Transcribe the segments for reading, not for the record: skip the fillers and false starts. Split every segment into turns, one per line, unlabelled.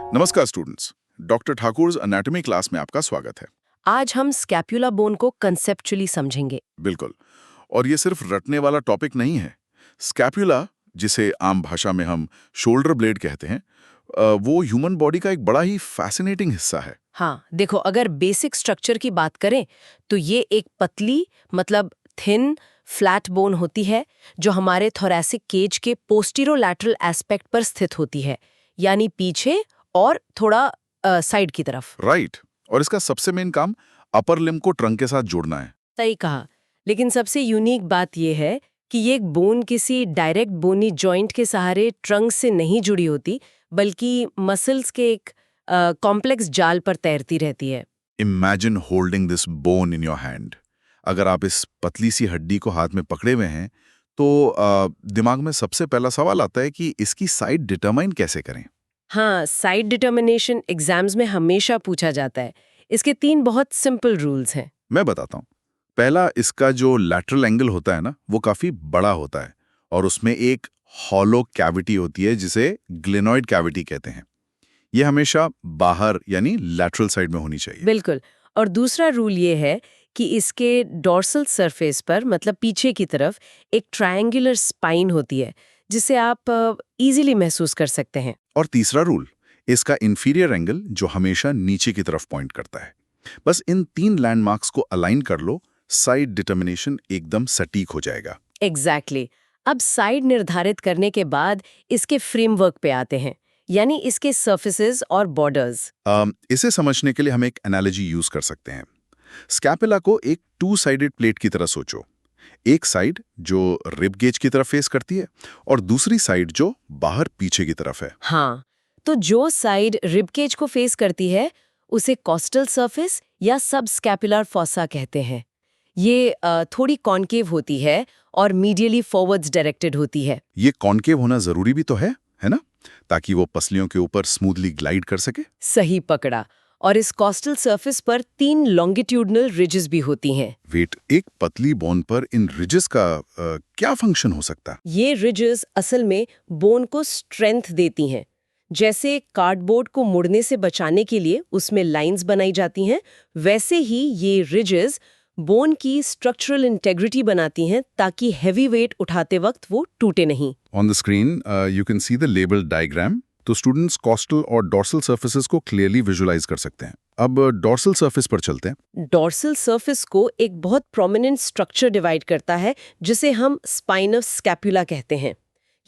नमस्कार students, doctor Thakur anatomy class में आपका स्वागत है।
आज हम स्कैपुला बोन को कंसेप्चुअली समझेंगे।
बिल्कुल। और ये सिर्फ रटने वाला टॉपिक नहीं है। स्कैपुला, जिसे आम भाषा में हम शोल्डर ब्लेड कहते हैं, वो ह्यूमन बॉडी का एक बड़ा ही फैसिनेटिंग हिस्सा है।
हाँ, देखो, अगर बेसिक स्ट्रक्चर की बात करें तो ये एक पतली मतलब थिन फ्लैट बोन होती है जो हमारे थोरैसिक केज के पोस्टीरोलैटरल एस्पेक्ट पर स्थित होती है, यानी पीछे और थोड़ा साइड की तरफ।
राइट। और इसका सबसे मेन काम अपर लिम्ब को ट्रंक के साथ जोड़ना है।
सही कहा। लेकिन सबसे यूनिक बात यह है कि ये बोन किसी डायरेक्ट बोनी जॉइंट के सहारे ट्रंक से नहीं जुड़ी होती, बल्कि मसल्स के एक कॉम्प्लेक्स जाल पर तैरती रहती है।
Imagine holding this bone in your hand. अगर आप इस पतली सी हड्डी को हाथ में पकड़े हुए हैं तो दिमाग में सबसे पहला सवाल आता है कि इसकी साइड डिटरमाइन कैसे करें।
हाँ, साइड डिटर्मिनेशन एग्जाम्स में हमेशा पूछा जाता है। इसके 3 बहुत सिंपल रूल्स हैं।
मैं बताता हूँ। पहला, इसका जो लैटरल एंगल होता है ना, वो काफी बड़ा होता है और उसमें एक हॉलो कैविटी होती है जिसे ग्लेनॉइड कैविटी कहते हैं। ये हमेशा बाहर यानी लैटरल साइड में होनी चाहिए।
बिल्कुल। और दूसरा रूल ये है कि इसके डॉर्सल सरफेस पर मतलब पीछे की तरफ एक ट्रायंगुलर स्पाइन होती है जिसे आप इजीली महसूस कर सकते हैं।
और तीसरा रूल, इसका इंफीरियर एंगल जो हमेशा नीचे की तरफ पॉइंट करता है। बस इन 3 लैंडमार्क्स को अलाइन कर लो, साइड डिटर्मिनेशन एकदम सटीक हो जाएगा।
एग्जैक्टली। अब साइड निर्धारित करने के बाद इसके फ्रेमवर्क पे आते हैं, यानी इसके सर्फेसेस और बॉर्डर्स।
इसे समझने के लिए हम एक एनालॉजी यूज कर सकते हैं। स्कैपुला को एक 2 साइडेड प्लेट की तरह सोचो। एक साइड जो रिब गेज की तरफ फेस करती है और दूसरी साइड जो बाहर पीछे की तरफ है।
हाँ, तो जो साइड रिबकेज को फेस करती है उसे कॉस्टल सरफेस या सब स्कैपुलर फॉसा कहते हैं। ये थोड़ी कॉन्केव होती है और मीडियली फॉरवर्ड्स डायरेक्टेड होती है।
ये कॉन्केव होना जरूरी भी तो है ना, ताकि वो पसलियों के ऊपर स्मूथली ग्लाइड कर सके।
सही पकड़ा। और इस कॉस्टल सरफेस पर 3 लॉन्गिट्यूडनल रिजेस भी होती हैं।
वेट, एक पतली बोन पर इन रिजेस का क्या फंक्शन हो सकता है?
ये रिजेस असल में बोन को स्ट्रेंथ देती हैं। जैसे कार्डबोर्ड को मुड़ने से बचाने के लिए उसमें लाइंस बनाई जाती हैं, वैसे ही ये रिजेस बोन की स्ट्रक्चरल इंटेग्रिटी बनाती हैं ताकि हैवी वेट उठाते वक्त वो टूटे नहीं।
On the screen you can see the label diagram. तो स्टूडेंट्स कॉस्टल और डॉर्सल सर्फेसेस को क्लियरली विजुलाइज कर सकते हैं। अब डॉर्सल सर्फेस पर चलते हैं।
डॉर्सल सरफेस को एक बहुत प्रोमिनेंट स्ट्रक्चर डिवाइड करता है जिसे हम स्पाइनस स्कैपुला कहते हैं।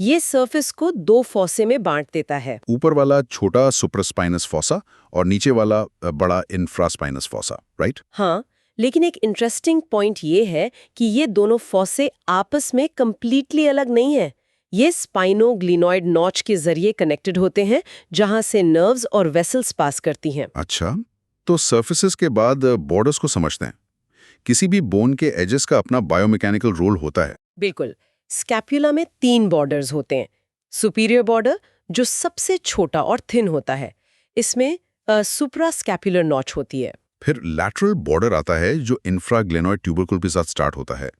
ये सरफेस को 2 फॉसे में बांट देता है।
ऊपर वाला छोटा सुप्रास्पाइनस फॉसा और नीचे वाला बड़ा इंफ्रास्पाइनस फॉसा, राइट?
हाँ, लेकिन एक इंटरेस्टिंग पॉइंट ये है कि ये दोनों फॉसे आपस में कंप्लीटली अलग नहीं है। ये स्पाइनोग्लिनॉइड नॉच के जरिए कनेक्टेड होते हैं जहां से नर्व्स और वेसल्स पास करती हैं।
अच्छा, तो सर्फेसेस के बाद बॉर्डर्स को समझते हैं। किसी भी बोन के एजेस का अपना बायोमैकेनिकल रोल होता है।
बिल्कुल। स्कैपुला में 3 बॉर्डर्स होते हैं। सुपीरियर बॉर्डर जो सबसे छोटा और थिन होता है, इसमें सुप्रास्कैपुलर नॉच होती है।
फिर लैटरल बॉर्डर आता है जो इंफ्राग्लेनॉइड ट्यूबरकुल के साथ स्टार्ट होता है।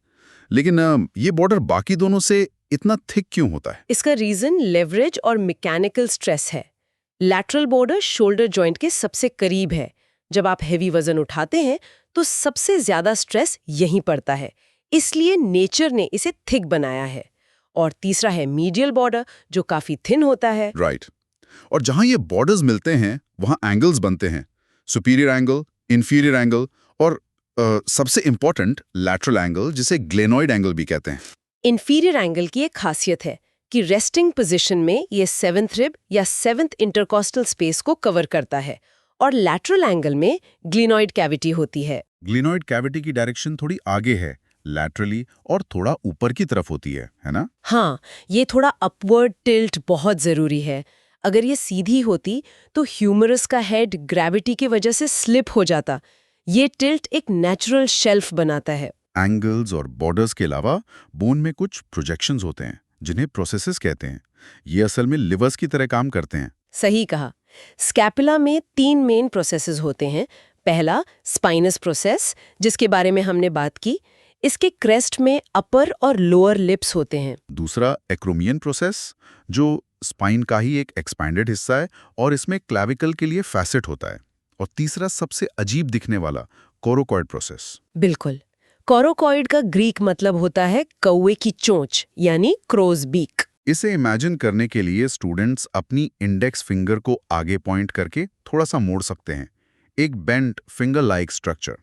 लेकिन ये बॉर्डर बाकी दोनों से इतना थिक क्यों होता है?
इसका रीजन लेवरेज और मैकेनिकल स्ट्रेस है। लैटरल बॉर्डर शोल्डर जॉइंट के सबसे करीब है। जब आप हेवी वजन उठाते हैं तो सबसे ज्यादा स्ट्रेस यहीं पड़ता है, इसलिए नेचर ने इसे थिक बनाया है। और तीसरा है मीडियल बॉर्डर जो काफी थिन होता है।
राइट। और जहां ये बॉर्डर्स मिलते हैं वहां एंगल्स बनते हैं। सुपीरियर एंगल, इंफीरियर एंगल और सबसे इंपॉर्टेंट लैटरल एंगल, जिसे ग्लेनॉइड एंगल भी कहते हैं।
इंफीरियर एंगल की एक खासियत है कि रेस्टिंग पोजीशन में ये 7th रिब या 7th इंटरकॉस्टल स्पेस को कवर करता है और लैटरल एंगल में ग्लिनॉइड कैविटी होती है।
ग्लिनॉइड कैविटी की डायरेक्शन थोड़ी आगे है लैटरली और थोड़ा ऊपर की तरफ होती है ना?
हाँ, ये थोड़ा अपवर्ड टिल्ट बहुत जरूरी है। अगर ये सीधी होती तो ह्यूमरस का हेड ग्रेविटी की वजह से स्लिप हो जाता। ये टिल्ट एक नेचुरल शेल्फ बनाता है।
एंगल्स और बॉर्डर्स के अलावा बोन में कुछ प्रोजेक्शंस होते हैं जिन्हें प्रोसेसेस कहते हैं। ये असल में लिवर्स की तरह काम करते हैं।
सही कहा। स्कैपुला में 3 मेन प्रोसेसेस होते हैं। पहला स्पाइनस प्रोसेस, जिसके बारे में हमने बात की। इसके क्रेस्ट में अपर और लोअर लिप्स होते हैं।
दूसरा एक्रोमियन प्रोसेस, जो स्पाइन का ही एक एक्सपैंडेड हिस्सा है और इसमें क्लैविकल के लिए फैसेट होता है। और तीसरा सबसे अजीब दिखने वाला कोरोकॉइड प्रोसेस।
बिल्कुल। कोरोकॉइड का ग्रीक मतलब होता है कौवे की चोंच यानी क्रोज बीक।
इसे इमेजिन करने के लिए स्टूडेंट्स अपनी इंडेक्स फिंगर को आगे पॉइंट करके थोड़ा सा मोड़ सकते हैं, एक बेंट फिंगर लाइक स्ट्रक्चर।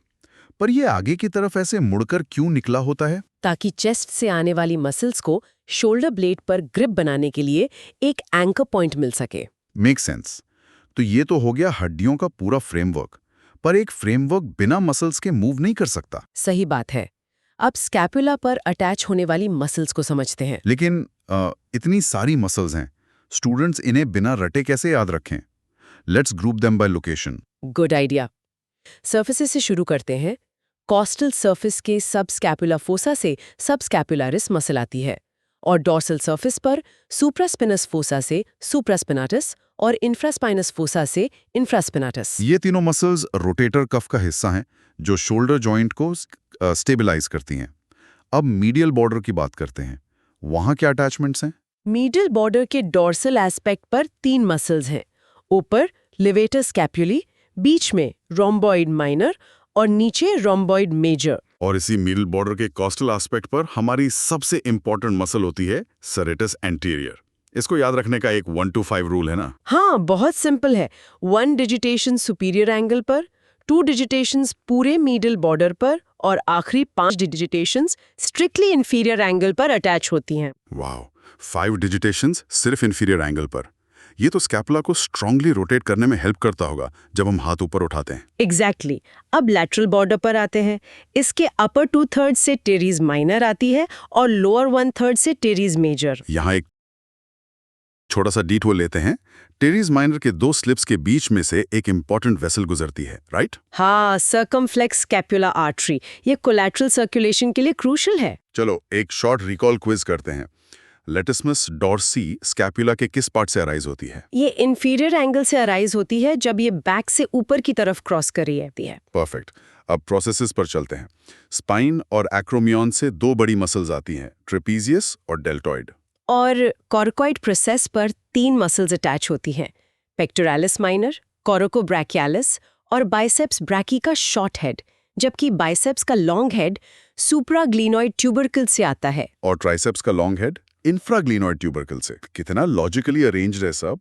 पर ये आगे की तरफ ऐसे मुड़कर क्यों निकला होता है?
ताकि चेस्ट से आने वाली मसल्स को शोल्डर ब्लेड पर ग्रिप बनाने के लिए एक एंकर पॉइंट मिल सके।
Make sense. तो ये तो हो गया हड्डियों का पूरा फ्रेमवर्क, पर एक फ्रेमवर्क बिना मसल्स के मूव नहीं कर सकता।
सही बात है। अब स्कैपुला पर अटैच होने वाली मसल्स को समझते हैं।
लेकिन इतनी सारी मसल्स हैं, स्टूडेंट्स इन्हें बिना रटे कैसे याद रखें? Let's group them by location.
Good idea. Surfaces से शुरू करते हैं। कॉस्टल सर्फेस के सबस्कैपुला फोसा से सबस्कैपुलारिस मसल आती है और डॉर्सल सर्फेस पर सुप्रास्पिनस फोसा से सुप्रास्पिनाटस और इंफ्रास्पाइनस फोसा से इंफ्रास्पिनाटस।
ये तीनों मसल्स रोटेटर कफ का हिस्सा हैं जो शोल्डर जॉइंट को स्टेबलाइज करती हैं। अब मीडियल बॉर्डर की बात करते हैं। वहां क्या अटैचमेंट्स हैं?
मीडियल बॉर्डर के डॉर्सल एस्पेक्ट पर 3 मसल्स हैं। ऊपर लिवेटर स्कैपुली, बीच में रोम्बॉइड माइनर और नीचे रोम्बॉइड मेजर।
और इसी मिडिल बॉर्डर के कॉस्टल एस्पेक्ट पर हमारी सबसे इंपॉर्टेंट मसल होती है सेरेटस एंटीरियर। इसको याद रखने का एक 1 to 5 रूल है ना?
हाँ, बहुत सिंपल है। 1 डिजिटेशन सुपीरियर एंगल पर, 2 डिजिटेशंस पूरे मिडिल बॉर्डर पर और आखिरी 5 डिजिटेशंस स्ट्रिक्टली इंफीरियर एंगल पर अटैच होती हैं।
वाओ, 5 डिजिटेशंस सिर्फ इंफीरियर एंगल पर। ये तो स्कैपुला को स्ट्रांगली रोटेट करने में हेल्प करता होगा जब हम हाथ ऊपर उठाते हैं।
एग्जैक्टली। अब लैटरल बॉर्डर पर आते हैं। इसके अपर 2/3 से टेरीज माइनर आती है और लोअर 1/3 से टेरीज मेजर।
यहाँ एक छोटा सा डिटूर लेते हैं। टेरीज माइनर के 2 स्लिप्स के बीच में से एक इंपॉर्टेंट वेसल गुजरती है, राइट?
हाँ, सर्कमफ्लेक्स स्कैपुला आर्टरी। ये कोलैटरल सर्कुलेशन के लिए क्रूशियल है।
चलो एक शॉर्ट रिकॉल क्विज करते हैं। लेटिस्मस डॉर्सी स्कैपुला के किस पार्ट से अराइज होती है?
ये इंफीरियर एंगल से अराइज होती है जब ये बैक से ऊपर की तरफ क्रॉस कर रही रहती है।
परफेक्ट। अब प्रोसेसेस पर चलते हैं। स्पाइन और एक्रोमियन से 2 बड़ी मसल्स आती हैं, ट्रेपीजियस और डेल्टॉइड।
और कॉर्कोइड प्रोसेस पर 3 मसल्स अटैच होती हैं, पेक्टोरालिस माइनर, कोरोकोब्रैकियालिस और बाइसेप्स ब्रैकी का शॉर्ट हेड, जबकि बाइसेप्स का लॉन्ग हेड सुप्राग्लिनोइड ट्यूबरकल से आता है।
और ट्राइसेप्स का लॉन्ग हेड इंफ्राग्लिनोइड ट्यूबरकल से। कितना लॉजिकली अरेंज्ड है सब।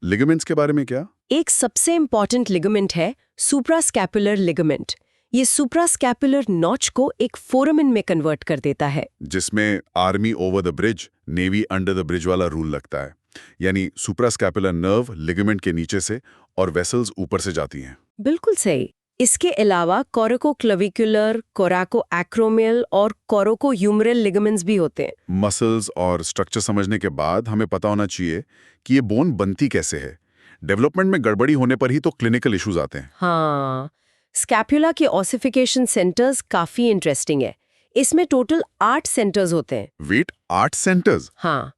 लिगामेंट्स के बारे में क्या?
एक सबसे इंपॉर्टेंट लिगामेंट है सुप्रास्कैपुलर लिगामेंट। ये सुप्रास्कैपुलर नॉच को एक फोरामेन में कन्वर्ट कर देता है,
जिसमें army over the bridge, navy under the bridge वाला रूल लगता है। यानी सुप्रास्कैपुलर नर्व लिगामेंट के नीचे से और वेसल्स ऊपर से जाती हैं।
बिल्कुल सही। इसके अलावा कोरोकोक्लविकुलर, कोराको एक्रोमियल और कोरोको ह्यूमरल लिगामेंट्स भी होते हैं।
मसल्स और स्ट्रक्चर समझने के बाद हमें पता होना चाहिए कि ये बोन बनती कैसे है। डेवलपमेंट में गड़बड़ी होने पर ही तो क्लिनिकल इश्यूज आते हैं।
हाँ, स्कैपुला के ऑसिफिकेशन सेंटर्स काफी इंटरेस्टिंग है। इसमें टोटल 8 सेंटर्स होते हैं।
Wait, 8 centres?
हाँ,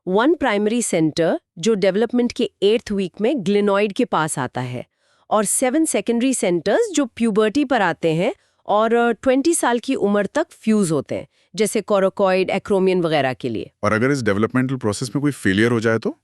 1 प्राइमरी सेंटर जो डेवलपमेंट के 8th वीक में ग्लिनॉइड के पास आता है और 7 सेकेंडरी सेंटर्स जो प्यूबर्टी पर आते हैं और 20 साल की उम्र तक फ्यूज होते हैं, जैसे कोरोकॉइड, एक्रोमियन वगैरह के लिए।
और अगर इस डेवलपमेंटल प्रोसेस में कोई फेलियर हो जाए तो?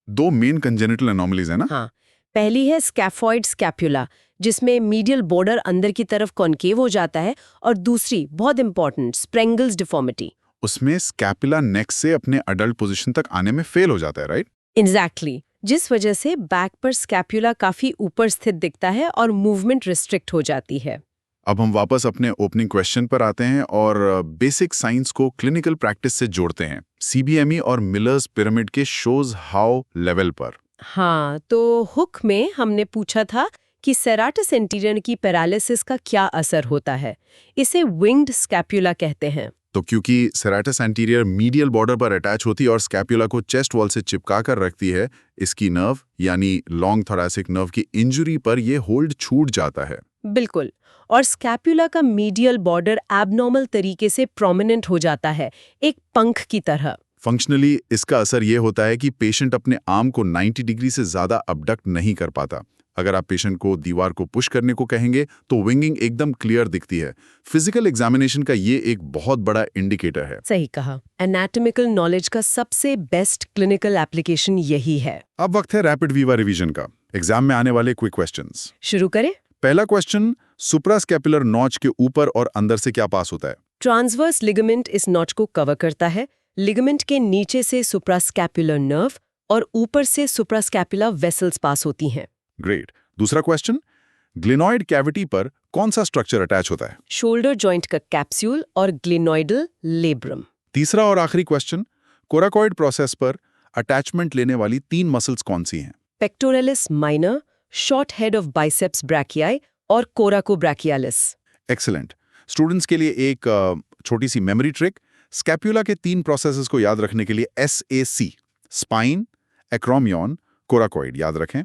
2 मेन कंजेनिटल एनोमलीज है ना?
हाँ, पहली है स्कैफॉइड स्कैपुला, जिसमें मीडियल बॉर्डर अंदर की तरफ कॉन्केव हो जाता है, और दूसरी बहुत इंपॉर्टेंट स्प्रेंगल्स डिफॉर्मिटी।
उसमें स्कैपुला नेक से अपने अडल्ट पोजीशन तक आने में फेल हो जाता है, राइट?
एग्जैक्टली, जिस वजह से बैक पर स्कैपुला काफी ऊपर स्थित दिखता है और मूवमेंट रिस्ट्रिक्ट हो जाती है।
अब हम वापस अपने ओपनिंग क्वेश्चन पर आते हैं और बेसिक साइंस को क्लिनिकल प्रैक्टिस से जोड़ते हैं। सीबीएमई और मिलर्स पिरामिड के शोज हाउ लेवल पर।
हाँ, तो हुक में हमने पूछा था कि सेराटस एंटीरियर की पैरालिसिस का क्या असर होता है। इसे विंग्ड स्कैपुला कहते हैं।
तो क्योंकि सेराटस एंटीरियर मीडियल बॉर्डर पर अटैच होती है और स्कैपुला को चेस्ट वॉल से चिपका कर रखती है, इसकी नर्व यानी लॉन्ग थोरैसिक नर्व की इंजरी पर यह होल्ड छूट जाता है।
बिल्कुल, और स्कैपुला का मीडियल बॉर्डर एबनॉर्मल तरीके से प्रोमिनेंट हो जाता है, एक पंख की तरह।
फंक्शनली इसका असर यह होता है कि पेशेंट अपने आर्म को 90 डिग्री से ज्यादा अबडक्ट नहीं कर पाता। अगर आप पेशेंट को दीवार को पुश करने को कहेंगे तो विंगिंग एकदम क्लियर दिखती है। फिजिकल एग्जामिनेशन का ये एक बहुत बड़ा इंडिकेटर है।
सही कहा। एनाटॉमिकल नॉलेज का सबसे बेस्ट क्लिनिकल एप्लीकेशन यही है।
अब वक्त है रैपिड वीवा रिवीजन का, एग्जाम में आने वाले क्विक क्वेश्चंस।
शुरू करें।
पहला क्वेश्चन, सुप्रास्कैपुलर नॉच के ऊपर और अंदर से क्या पास होता है?
ट्रांसवर्स लिगामेंट इस नॉच को कवर करता है। लिगामेंट के नीचे से सुप्रास्कैपुलर नर्व और ऊपर से सुप्रास्कैपुलर वेसल्स पास होती हैं।
ग्रेट। दूसरा क्वेश्चन, ग्लिनॉइड कैविटी पर कौन सा स्ट्रक्चर अटैच होता है?
शोल्डर जॉइंट का कैप्सूल और ग्लिनॉइडल लेब्रम।
तीसरा और आखिरी क्वेश्चन, कोराकॉइड प्रोसेस पर अटैचमेंट लेने वाली 3 मसल्स कौन सी हैं?
Pectoralis minor, short head of biceps brachii और कोराकोब्रैकियालिस।
एक्सीलेंट। स्टूडेंट्स के लिए एक छोटी सी मेमोरी ट्रिक, स्कैपुला के 3 प्रोसेसेस को याद रखने के लिए SAC, स्पाइन, एक्रोमियन, कोराकॉइड याद रखें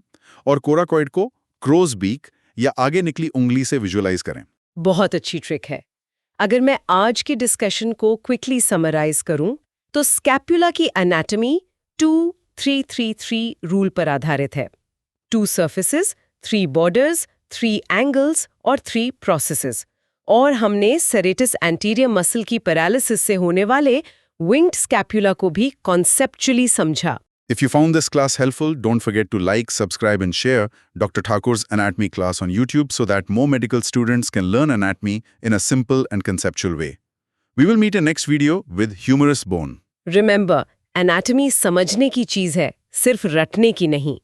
और कोराकॉइड को क्रोज बीक या आगे निकली उंगली से विजुअलाइज करें।
बहुत अच्छी ट्रिक है। अगर मैं आज की डिस्कशन को क्विकली समराइज करूं तो स्कैपुला की एनाटॉमी 2-3-3-3 रूल पर आधारित है। 2 सर्फेसेस, 3 बॉर्डर्स, 3 एंगल्स और 3 प्रोसेसेस। और हमने सेरेटस एंटीरियर मसल की पैरालिसिस से होने वाले विंग्ड स्कैपुला को भी कॉन्सेप्चुअली समझा।
If you found this class helpful, don't forget to like, subscribe and share Dr. Thakur's anatomy class on YouTube so that more medical students can learn anatomy in a simple and conceptual way. We will meet in next video with humerus bone.
Remember, anatomy समझने की चीज है, सिर्फ रटने की नहीं।